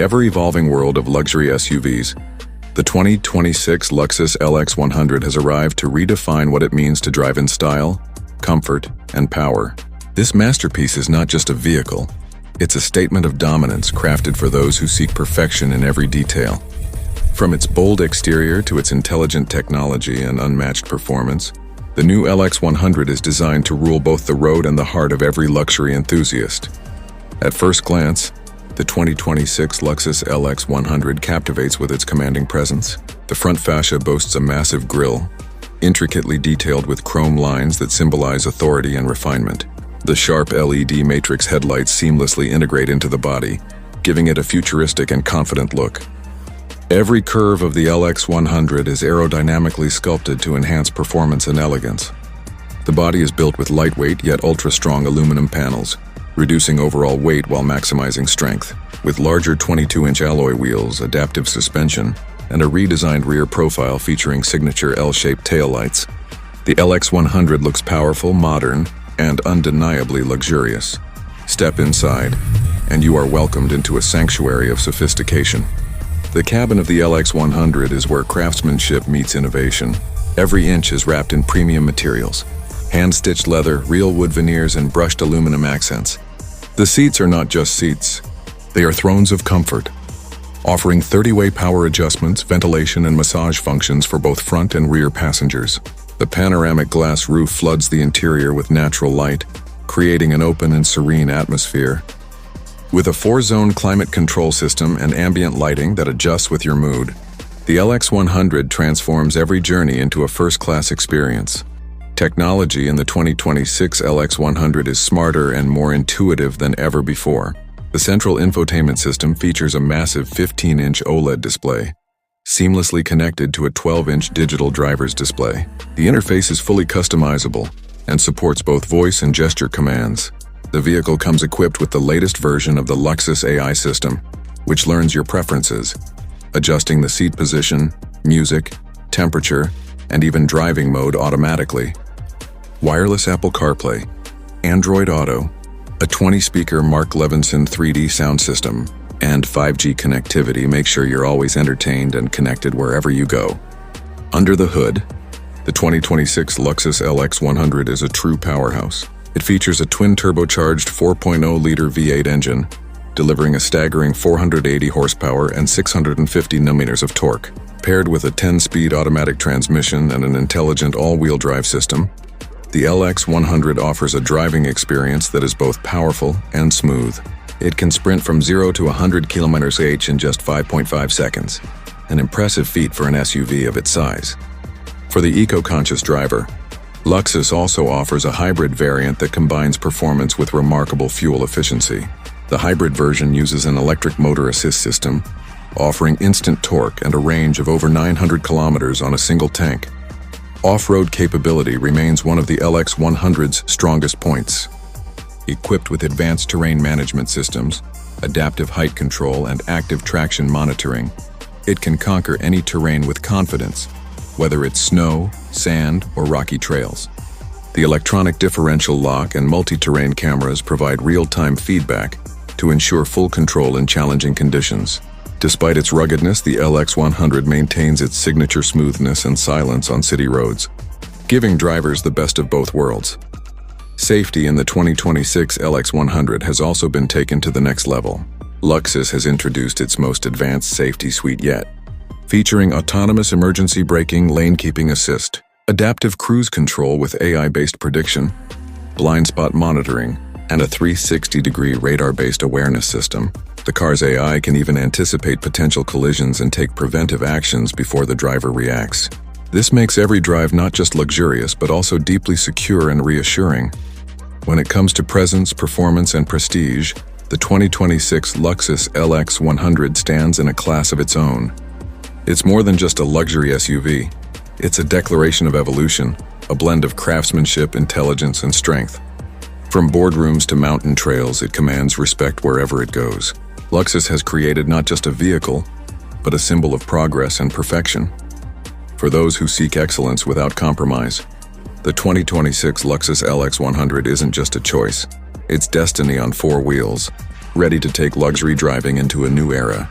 ever-evolving world of luxury SUVs, the 2026 Luxus LX 100 has arrived to redefine what it means to drive in style, comfort, and power. This masterpiece is not just a vehicle, it's a statement of dominance crafted for those who seek perfection in every detail. From its bold exterior to its intelligent technology and unmatched performance, the new LX 100 is designed to rule both the road and the heart of every luxury enthusiast. At first glance, the 2026 Luxus LX 100 captivates with its commanding presence. The front fascia boasts a massive grille, intricately detailed with chrome lines that symbolize authority and refinement. The sharp LED matrix headlights seamlessly integrate into the body, giving it a futuristic and confident look. Every curve of the LX 100 is aerodynamically sculpted to enhance performance and elegance. The body is built with lightweight yet ultra-strong aluminum panels, reducing overall weight while maximizing strength. With larger 22-inch alloy wheels, adaptive suspension, and a redesigned rear profile featuring signature L-shaped taillights, the LX 100 looks powerful, modern, and undeniably luxurious. Step inside, and you are welcomed into a sanctuary of sophistication. The cabin of the LX 100 is where craftsmanship meets innovation. Every inch is wrapped in premium materials, hand-stitched leather, real wood veneers, and brushed aluminum accents. The seats are not just seats. They are thrones of comfort, offering 30-way power adjustments, ventilation, and massage functions for both front and rear passengers. The panoramic glass roof floods the interior with natural light, creating an open and serene atmosphere. With a 4-zone climate control system and ambient lighting that adjusts with your mood, the LX 100 transforms every journey into a first-class experience. Technology in the 2026 LX 100 is smarter and more intuitive than ever before. The central infotainment system features a massive 15-inch OLED display, seamlessly connected to a 12-inch digital driver's display. The interface is fully customizable and supports both voice and gesture commands. The vehicle comes equipped with the latest version of the Luxus AI system, which learns your preferences, adjusting the seat position, music, temperature, and even driving mode automatically. Wireless Apple CarPlay, Android Auto, a 20-speaker Mark Levinson 3D sound system, and 5G connectivity make sure you're always entertained and connected wherever you go. Under the hood, the 2026 Luxus LX 100 is a true powerhouse. It features a twin-turbocharged 4.0-liter V8 engine, delivering a staggering 480 horsepower and 650 newton-meters of torque. Paired with a 10-speed automatic transmission and an intelligent all-wheel drive system, the LX 100 offers a driving experience that is both powerful and smooth. It can sprint from 0 to 100 km/h in just 5.5 seconds, an impressive feat for an SUV of its size. For the eco-conscious driver, Luxus also offers a hybrid variant that combines performance with remarkable fuel efficiency. The hybrid version uses an electric motor assist system, offering instant torque and a range of over 900 kilometers on a single tank. Off-road capability remains one of the LX 100's strongest points. Equipped with advanced terrain management systems, adaptive height control, and active traction monitoring, it can conquer any terrain with confidence, whether it's snow, sand, or rocky trails. The electronic differential lock and multi-terrain cameras provide real-time feedback to ensure full control in challenging conditions. Despite its ruggedness, the LX 100 maintains its signature smoothness and silence on city roads, giving drivers the best of both worlds. Safety in the 2026 LX 100 has also been taken to the next level. Luxus has introduced its most advanced safety suite yet, featuring autonomous emergency braking, lane keeping assist, adaptive cruise control with AI-based prediction, blind spot monitoring, and a 360-degree radar-based awareness system. The car's AI can even anticipate potential collisions and take preventive actions before the driver reacts. This makes every drive not just luxurious, but also deeply secure and reassuring. When it comes to presence, performance, and prestige, the 2026 Luxus LX 100 stands in a class of its own. It's more than just a luxury SUV. It's a declaration of evolution, a blend of craftsmanship, intelligence, and strength. From boardrooms to mountain trails, it commands respect wherever it goes. Luxus has created not just a vehicle, but a symbol of progress and perfection. For those who seek excellence without compromise, the 2026 Luxus LX 100 isn't just a choice. It's destiny on four wheels. ready to take luxury driving into a new era.